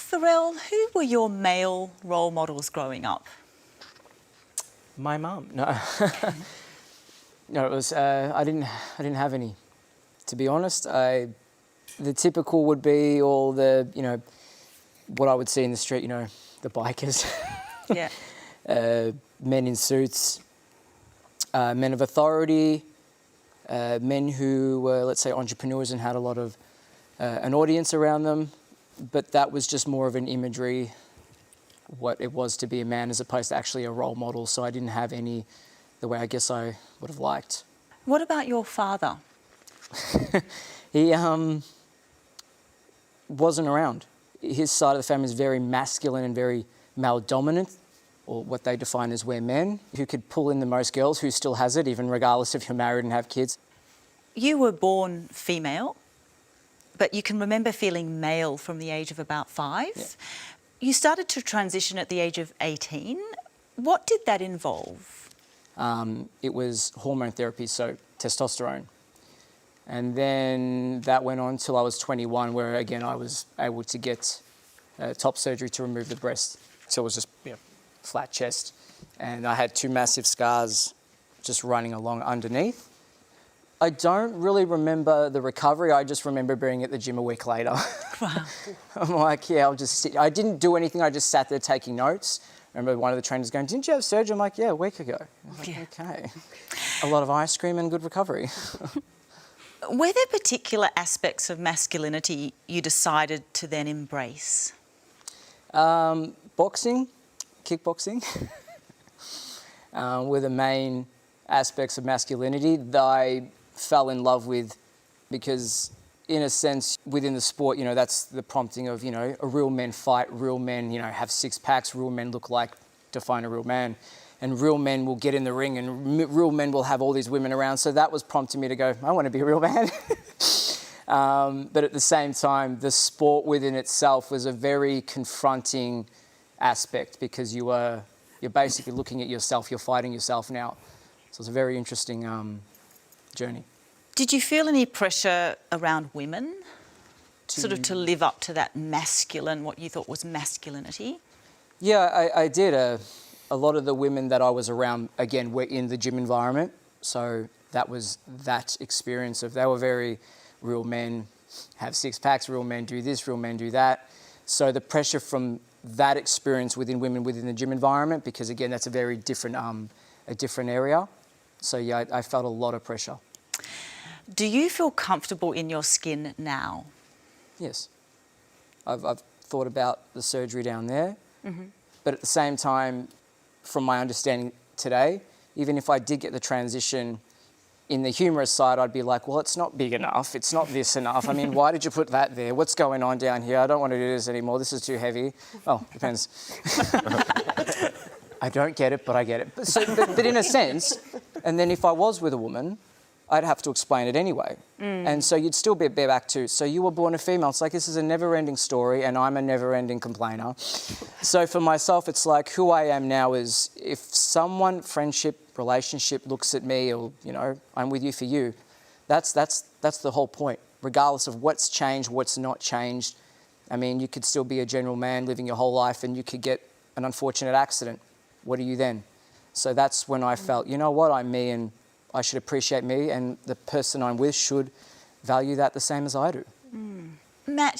Pharrell, who were your male role models growing up? My mum. No, no. It was. I didn't have any. To be honest, the typical would be all the what I would see in the street. The bikers. Yeah. Men in suits. Men of authority. Men who were, let's say, entrepreneurs and had a lot of an audience around them. But that was just more of an imagery, what it was to be a man as opposed to actually a role model. So I didn't have any the way I guess I would have liked. What about your father? He wasn't around. His side of the family is very masculine and very male dominant, or what they define as we're men, who could pull in the most girls, who still has it, even regardless if you're married and have kids. You were born female, but you can remember feeling male from the age of about 5. Yeah. You started to transition at the age of 18. What did that involve? It was hormone therapy, so testosterone. And then that went on till I was 21, where again I was able to get top surgery to remove the breast. So it was just flat chest. And I had 2 massive scars just running along underneath. I don't really remember the recovery. I just remember being at the gym a week later. Wow. I'm like, yeah, I'll just sit. I didn't do anything. I just sat there taking notes. I remember one of the trainers going, "Didn't you have surgery?" I'm like, "Yeah, a week ago." I was like, Yeah. okay. A lot of ice cream and good recovery. Were there particular aspects of masculinity you decided to then embrace? Boxing, kickboxing were the main aspects of masculinity that I fell in love with, because in a sense within the sport, that's the prompting of, a real men fight, real men, have 6 packs, real men look like, define a real man, and real men will get in the ring and real men will have all these women around. So that was prompting me to go, I want to be a real man. But at the same time, the sport within itself was a very confronting aspect, because you're basically looking at yourself, you're fighting yourself now. So it's a very interesting journey. Did you feel any pressure around women to live up to that masculine, what you thought was masculinity? Yeah, I did. A lot of the women that I was around, again, were in the gym environment. So that was that experience of, they were very real men, have 6 packs, real men do this, real men do that. So the pressure from that experience within women within the gym environment, because again, that's a very different area. So yeah, I felt a lot of pressure. Do you feel comfortable in your skin now? Yes. I've thought about the surgery down there, but at the same time, from my understanding today, even if I did get the transition, in the humorous side, I'd be like, well, it's not big enough, it's not this enough. I mean, why did you put that there? What's going on down here? I don't want to do this anymore, this is too heavy. Oh, depends. I don't get it, but I get it. But in a sense, and then if I was with a woman, I'd have to explain it anyway. And so you'd still be back to, so you were born a female. It's like, this is a never-ending story and I'm a never-ending complainer. So for myself, it's like, who I am now is, if someone, friendship, relationship, looks at me, or, I'm with you for you, that's the whole point. Regardless of what's changed, what's not changed. I mean, you could still be a general man living your whole life and you could get an unfortunate accident. What are you then? So that's when I felt, you know what, I'm me and I should appreciate me, and the person I'm with should value that the same as I do. Matt,